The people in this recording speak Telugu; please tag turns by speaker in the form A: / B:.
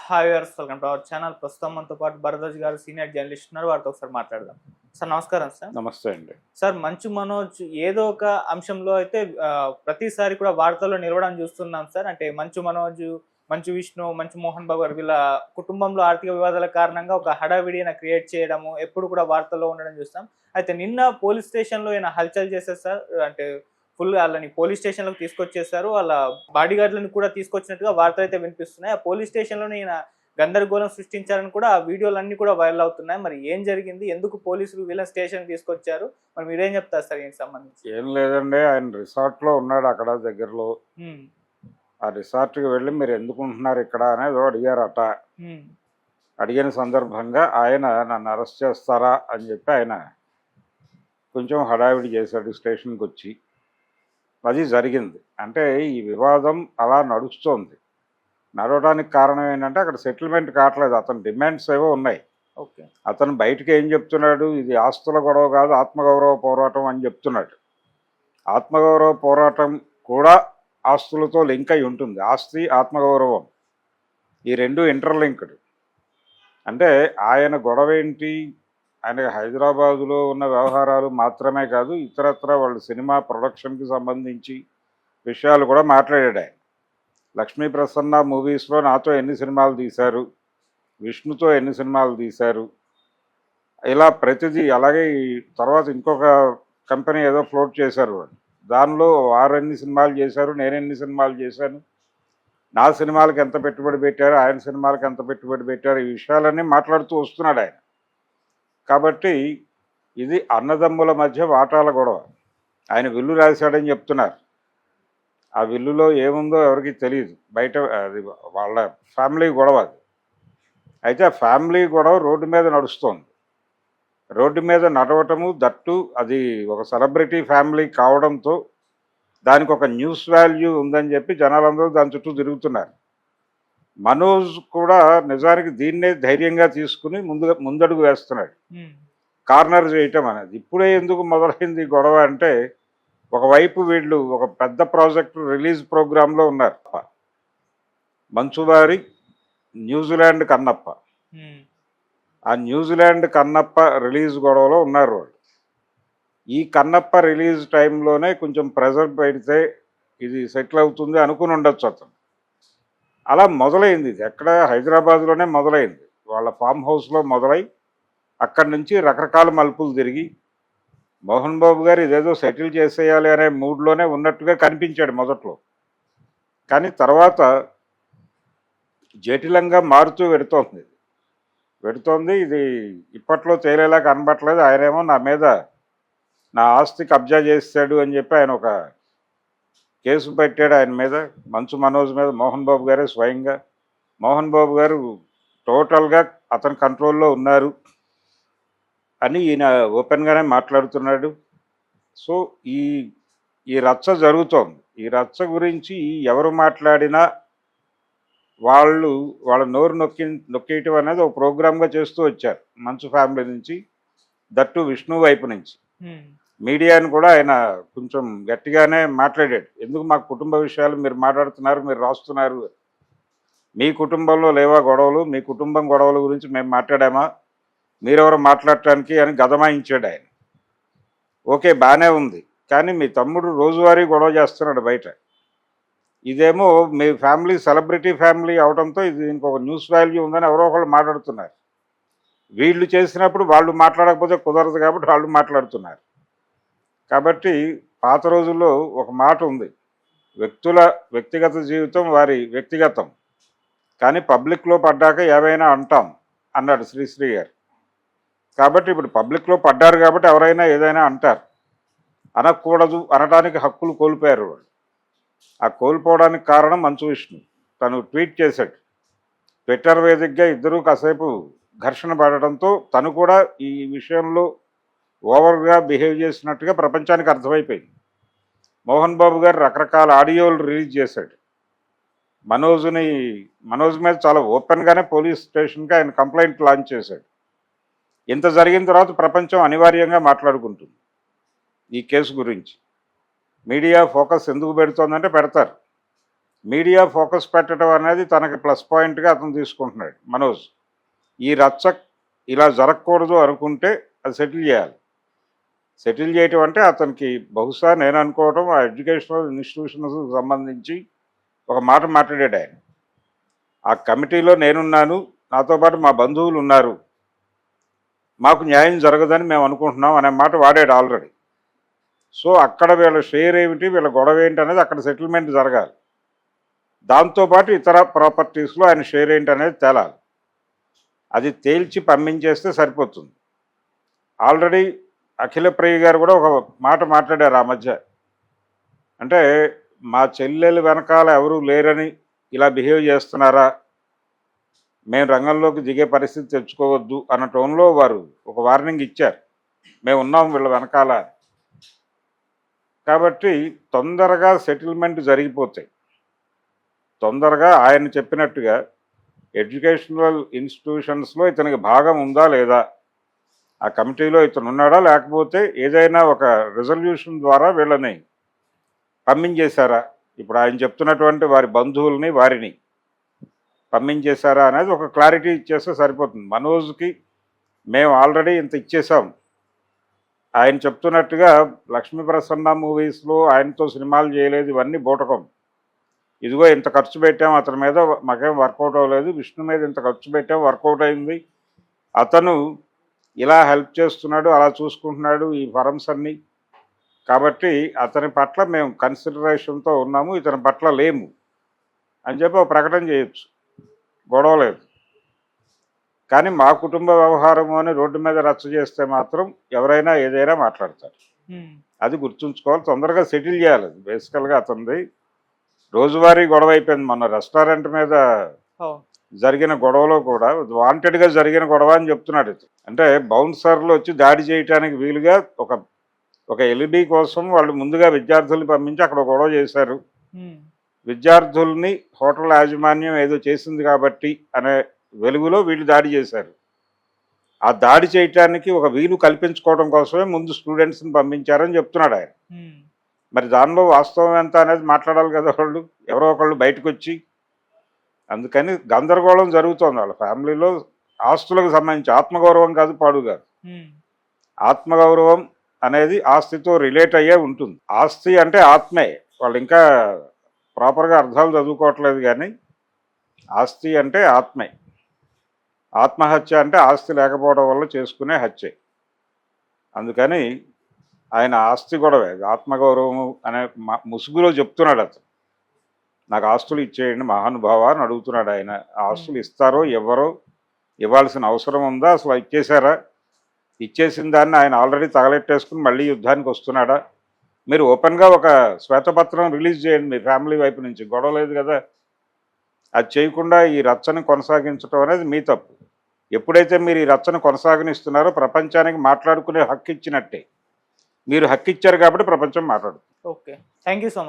A: Hi viewers, welcome to our channel. ప్రస్తుతం మనతో పాటు భరద్వాజ్ గారు సీనియర్ జర్నలిస్ట్ ఉన్నారు. వారితో ఒకసారి మాట్లాడదాం. సార్ నమస్కారం సార్.
B: నమస్తే అండి.
A: సార్ మంచు మనోజ్ ఏదో ఒక అంశంలో అయితే ప్రతిసారి కూడా వార్తల్లో నిలవడం చూస్తున్నాం సార్. అంటే మంచు మనోజ్, మంచు విష్ణు, మంచు మోహన్ బాబు గారు వీళ్ళ కుటుంబంలో ఆర్థిక వివాదాల కారణంగా ఒక హడావిడిని క్రియేట్ చేయడము ఎప్పుడు కూడా వార్తల్లో ఉండడం చూస్తాం. అయితే నిన్న పోలీస్ స్టేషన్లో ఈయన హల్చల్ చేశారు సార్. అంటే ఫుల్ వాళ్ళని పోలీస్ స్టేషన్లోకి తీసుకొచ్చేసారు. వాళ్ళ బాడీ గార్డులను కూడా తీసుకొచ్చినట్టుగా వార్తలు అయితే వినిపిస్తున్నాయి. ఆ పోలీస్ స్టేషన్లోనే ఈయన గందరగోళం సృష్టించారని కూడా ఆ వీడియోలన్నీ కూడా వైరల్ అవుతున్నాయి. మరి ఏం జరిగింది, ఎందుకు పోలీసులు వీళ్ళ స్టేషన్ తీసుకొచ్చారు, మరి మీరేం చెప్తారు సార్ దీనికి సంబంధించి?
B: ఏం లేదండి, ఆయన రిసార్ట్లో ఉన్నాడు అక్కడ దగ్గరలో. ఆ రిసార్ట్కి వెళ్ళి మీరు ఎందుకు ఉంటున్నారు ఇక్కడ అనేది అడిగారట. అడిగిన సందర్భంగా ఆయన నన్ను అరెస్ట్ చేస్తారా అని చెప్పి ఆయన కొంచెం హడావిడి చేశాడు స్టేషన్కి వచ్చి. అది జరిగింది. అంటే ఈ వివాదం అలా నడుస్తోంది. నడవడానికి కారణం ఏంటంటే అక్కడ సెటిల్మెంట్ కావట్లేదు. అతని డిమాండ్స్ ఏవో ఉన్నాయి.
A: ఓకే.
B: అతను బయటకు ఏం చెప్తున్నాడు, ఇది ఆస్తుల గొడవ కాదు, ఆత్మగౌరవ పోరాటం అని చెప్తున్నాడు. ఆత్మగౌరవ పోరాటం కూడా ఆస్తులతో లింక్ అయి ఉంటుంది. ఆస్తి, ఆత్మగౌరవం ఈ రెండు ఇంటర్లింక్డ్. అంటే ఆయన గొడవ ఏంటి, ఆయన హైదరాబాదులో ఉన్న వ్యవహారాలు మాత్రమే కాదు, ఇతరత్ర వాళ్ళ సినిమా ప్రొడక్షన్కి సంబంధించి విషయాలు కూడా మాట్లాడాడు ఆయన. లక్ష్మీ ప్రసన్న మూవీస్లో నాతో ఎన్ని సినిమాలు తీశారు, విష్ణుతో ఎన్ని సినిమాలు తీశారు, ఇలా ప్రతిదీ. అలాగే తర్వాత ఇంకొక కంపెనీ ఏదో ఫ్లోట్ చేశారు వాళ్ళు, దానిలో వారు ఎన్ని సినిమాలు చేశారు, నేను ఎన్ని సినిమాలు చేశాను, నా సినిమాలకు ఎంత పెట్టుబడి పెట్టారు, ఆయన సినిమాలకు ఎంత పెట్టుబడి పెట్టారు, ఈ విషయాలన్నీ మాట్లాడుతూ వస్తున్నాడు ఆయన. కాబట్టి ఇది అన్నదమ్ముల మధ్య వాటాల గొడవ. ఆయన విల్లు రాశాడని చెప్తున్నారు. ఆ విల్లులో ఏముందో ఎవరికి తెలియదు. బయట అది వాళ్ళ ఫ్యామిలీ గొడవ అది. అయితే ఆ ఫ్యామిలీ గొడవ రోడ్డు మీద నడుస్తోంది. రోడ్డు మీద నడవటము, దట్టు అది ఒక సెలబ్రిటీ ఫ్యామిలీ కావడంతో దానికి ఒక న్యూస్ వాల్యూ ఉందని చెప్పి జనాలందరూ దాని చుట్టూ తిరుగుతున్నారు. మనోజ్ కూడా నిజానికి దీన్నే ధైర్యంగా తీసుకుని ముందడుగు వేస్తున్నాడు. కార్నర్ చేయటం అనేది ఇప్పుడే ఎందుకు మొదలైంది గొడవ అంటే, ఒకవైపు వీళ్ళు ఒక పెద్ద ప్రాజెక్టు రిలీజ్ ప్రోగ్రాంలో ఉన్నారు. మంచువారి న్యూజిలాండ్ కన్నప్ప. ఆ న్యూజిలాండ్ కన్నప్ప రిలీజ్ గొడవలో ఉన్నారు వాళ్ళు. ఈ కన్నప్ప రిలీజ్ టైంలోనే కొంచెం ప్రెజర్ పెడితే ఇది సెటిల్ అవుతుంది అనుకుని ఉండొచ్చు అతను. అలా మొదలైంది. ఇది ఎక్కడ, హైదరాబాద్లోనే మొదలైంది. వాళ్ళ ఫామ్ హౌస్లో మొదలై అక్కడి నుంచి రకరకాల మలుపులు తిరిగి మోహన్ బాబు గారు ఇదేదో సెటిల్ చేసేయాలి అనే మూడ్లోనే ఉన్నట్టుగా కనిపించాడు మొదట్లో. కానీ తర్వాత జటిలంగా మారుతూ పెడుతోంది. ఇది ఇప్పట్లో తేలేలా కనబట్టలేదు. ఆయనేమో నా మీద, నా ఆస్తి కబ్జా చేశాడు అని చెప్పి ఆయన ఒక కేసు పెట్టాడు ఆయన మీద, మంచు మనోజ్ మీద. మోహన్ బాబు గారే స్వయంగా, మోహన్ బాబు గారు టోటల్గా అతని కంట్రోల్లో ఉన్నారు అని ఈయన ఓపెన్గానే మాట్లాడుతున్నాడు. సో ఈ రచ్చ జరుగుతోంది. ఈ రచ్చ గురించి ఎవరు మాట్లాడినా వాళ్ళ నోరు నొక్కేయటం అనేది ఒక ప్రోగ్రామ్గా చేస్తూ వచ్చారు మంచు ఫ్యామిలీ నుంచి, దట్టు విష్ణు వైపు నుంచి. మీడియాని కూడా ఆయన కొంచెం గట్టిగానే మాట్లాడాడు. ఎందుకు మా కుటుంబ విషయాలు మీరు మాట్లాడుతున్నారు, మీరు రాస్తున్నారు, మీ కుటుంబంలో లేవా గొడవలు, మీ కుటుంబం గొడవల గురించి మేము మాట్లాడామా, మీరెవరు మాట్లాడటానికి అని గదమాయించాడు ఆయన. ఓకే, బాగానే ఉంది. కానీ మీ తమ్ముడు రోజువారీ గొడవ చేస్తున్నాడు బయట. ఇదేమో మీ ఫ్యామిలీ సెలబ్రిటీ ఫ్యామిలీ అవడంతో ఇది ఇంకొక న్యూస్ వాల్యూ ఉందని ఎవరో ఒకళ్ళు మాట్లాడుతున్నారు. వీళ్ళు చేసినప్పుడు వాళ్ళు మాట్లాడకపోతే కుదరదు కాబట్టి వాళ్ళు మాట్లాడుతున్నారు. కాబట్టి పాత రోజుల్లో ఒక మాట ఉంది, వ్యక్తుల వ్యక్తిగత జీవితం వారి వ్యక్తిగతం, కానీ పబ్లిక్లో పడ్డాక ఏవైనా అంటాం అన్నాడు శ్రీశ్రీ గారు. కాబట్టి ఇప్పుడు పబ్లిక్లో పడ్డారు కాబట్టి ఎవరైనా ఏదైనా అంటారు. అనకూడదు అనడానికి హక్కులు కోల్పోయారు వాళ్ళు. ఆ కోల్పోవడానికి కారణం మంచు విష్ణు. తను ట్వీట్ చేశాడు. ట్విట్టర్ వేదికగా ఇద్దరూ కాసేపు ఘర్షణ పడడంతో తను కూడా ఈ విషయంలో ఓవర్గా బిహేవ్ చేసినట్టుగా ప్రపంచానికి అర్థమైపోయింది. మోహన్ బాబు గారు రకరకాల ఆడియోలు రిలీజ్ చేశాడు. మనోజ్ మీద చాలా ఓపెన్గానే పోలీస్ స్టేషన్కి ఆయన కంప్లైంట్ లాంచ్ చేశాడు. ఇంత జరిగిన తర్వాత ప్రపంచం అనివార్యంగా మాట్లాడుకుంటుంది ఈ కేసు గురించి. మీడియా ఫోకస్ ఎందుకు పెడుతోందంటే పెడతారు. మీడియా ఫోకస్ పెట్టడం అనేది తనకి ప్లస్ పాయింట్గా అతను తీసుకుంటున్నాడు మనోజ్. ఈ రచ్చ ఇలా జరగకూడదు అనుకుంటే అది సెటిల్ చేయాలి. సెటిల్ చేయటం అంటే అతనికి బహుశా నేను అనుకోవడం ఆ ఎడ్యుకేషనల్ ఇన్స్టిట్యూషన్స్ సంబంధించి ఒక మాట మాట్లాడాడు ఆయన. ఆ కమిటీలో నేనున్నాను, నాతో పాటు మా బంధువులు ఉన్నారు, మాకు న్యాయం జరగదని మేము అనుకుంటున్నాం అనే మాట వాడాడు ఆల్రెడీ. సో అక్కడ వీళ్ళ షేర్ ఏమిటి, వీళ్ళ గొడవ ఏంటి అనేది అక్కడ సెటిల్మెంట్ జరగాలి. దాంతోపాటు ఇతర ప్రాపర్టీస్లో ఆయన షేర్ ఏంటి అనేది తేలాలి. అది తేల్చి పంపించేస్తే సరిపోతుంది. ఆల్రెడీ అఖిలప్రియ గారు కూడా ఒక మాట మాట్లాడారు ఆ మధ్య. అంటే మా చెల్లెలు వెనకాల ఎవరూ లేరని ఇలా బిహేవ్ చేస్తున్నారా, మేము రంగంలోకి దిగే పరిస్థితి తెచ్చుకోవద్దు అన్న టోన్లో వారు ఒక వార్నింగ్ ఇచ్చారు. మేము ఉన్నాం వీళ్ళ వెనకాల. కాబట్టి తొందరగా సెటిల్మెంట్ జరిగిపోతాయి. తొందరగా ఆయన చెప్పినట్టుగా ఎడ్యుకేషనల్ ఇన్స్టిట్యూషన్స్లో ఇతనికి భాగం ఉందా లేదా, ఆ కమిటీలో ఇతను ఉన్నాడా, లేకపోతే ఏదైనా ఒక రెజల్యూషన్ ద్వారా వీళ్ళని పంపించేశారా, ఇప్పుడు ఆయన చెప్తున్నటువంటి వారి బంధువుల్ని వారిని పంపించేశారా అనేది ఒక క్లారిటీ ఇచ్చేస్తే సరిపోతుంది. మనోజ్కి మేము ఆల్రెడీ ఇంత ఇచ్చేసాం, ఆయన చెప్తున్నట్టుగా లక్ష్మీ ప్రసన్న మూవీస్లో ఆయనతో సినిమాలు చేయలేదు, ఇవన్నీ బూటకం, ఇదిగో ఇంత ఖర్చు పెట్టాం అతని మీద, మాకేం వర్కౌట్ అవ్వలేదు, విష్ణు మీద ఇంత ఖర్చు పెట్టాం వర్కౌట్ అయింది, అతను ఇలా హెల్ప్ చేస్తున్నాడు, అలా చూసుకుంటున్నాడు ఈ ఫరమ్స్ అన్నీ, కాబట్టి అతని పట్ల మేము కన్సిడరేషన్తో ఉన్నాము, ఇతని పట్ల లేము అని చెప్పి ఒక ప్రకటన చేయొచ్చు, గొడవ లేదు. కానీ మా కుటుంబ వ్యవహారము అని రోడ్డు మీద రచ్చ చేస్తే మాత్రం ఎవరైనా ఏదైనా మాట్లాడతారు. అది గుర్తుంచుకోవాలి. తొందరగా సెటిల్ చేయాలి. బేసికల్గా అతనిది రోజువారీ గొడవ అయిపోయింది. మన రెస్టారెంట్ మీద జరిగిన గొడవలో కూడా వాంటెడ్గా జరిగిన గొడవ అని చెప్తున్నాడు. అంటే బౌన్సర్లు వచ్చి దాడి చేయడానికి వీలుగా ఒక ఎల్ఈడి కోసం వాళ్ళు ముందుగా విద్యార్థుల్ని పంపించి అక్కడ గొడవ చేశారు. విద్యార్థుల్ని హోటల్ యాజమాన్యం ఏదో చేసింది కాబట్టి అనే వెలుగులో వీళ్ళు దాడి చేశారు. ఆ దాడి చేయటానికి ఒక వీలు కల్పించుకోవడం కోసమే ముందు స్టూడెంట్స్ని పంపించారని చెప్తున్నాడు ఆయన. మరి దానిలో వాస్తవం ఎంత అనేది మాట్లాడాలి కదా వాళ్ళు, ఎవరో ఒకళ్ళు బయటకు వచ్చి. అందుకని గందరగోళం జరుగుతోంది వాళ్ళ ఫ్యామిలీలో. ఆస్తులకు సంబంధించి ఆత్మగౌరవం కాదు, పాడు కాదు. ఆత్మగౌరవం అనేది ఆస్తితో రిలేట్ అయ్యే ఉంటుంది. ఆస్తి అంటే ఆత్మే. వాళ్ళు ఇంకా ప్రాపర్గా అర్థాలు చదువుకోవట్లేదు, కానీ ఆస్తి అంటే ఆత్మే. ఆత్మహత్య అంటే ఆస్తి లేకపోవడం వల్ల చేసుకునే హత్యే. అందుకని ఆయన ఆస్తి గొడవే, ఆత్మగౌరవం అనే ముసుగులో చెప్తున్నాడు అతను. నాకు ఆస్తులు ఇచ్చేయండి మహానుభావ అని అడుగుతున్నాడు ఆయన. ఆస్తులు ఇస్తారో ఎవరో, ఇవ్వాల్సిన అవసరం ఉందా, అసలు ఇచ్చేశారా, ఇచ్చేసిన దాన్ని ఆయన ఆల్రెడీ తగలెట్టేసుకుని మళ్ళీ యుద్ధానికి వస్తున్నాడా? మీరు ఓపెన్గా ఒక శ్వేతపత్రం రిలీజ్ చేయండి మీ ఫ్యామిలీ వైపు నుంచి, గొడవ లేదు కదా. అది చేయకుండా ఈ రచ్చని కొనసాగించడం అనేది మీ తప్పు. ఎప్పుడైతే మీరు ఈ రచ్చను కొనసాగనిస్తున్నారో ప్రపంచానికి మాట్లాడుకునే హక్కు ఇచ్చినట్టే. మీరు హక్కు ఇచ్చారు కాబట్టి ప్రపంచం మాట్లాడుతుంది.
A: Okay, thank you so much.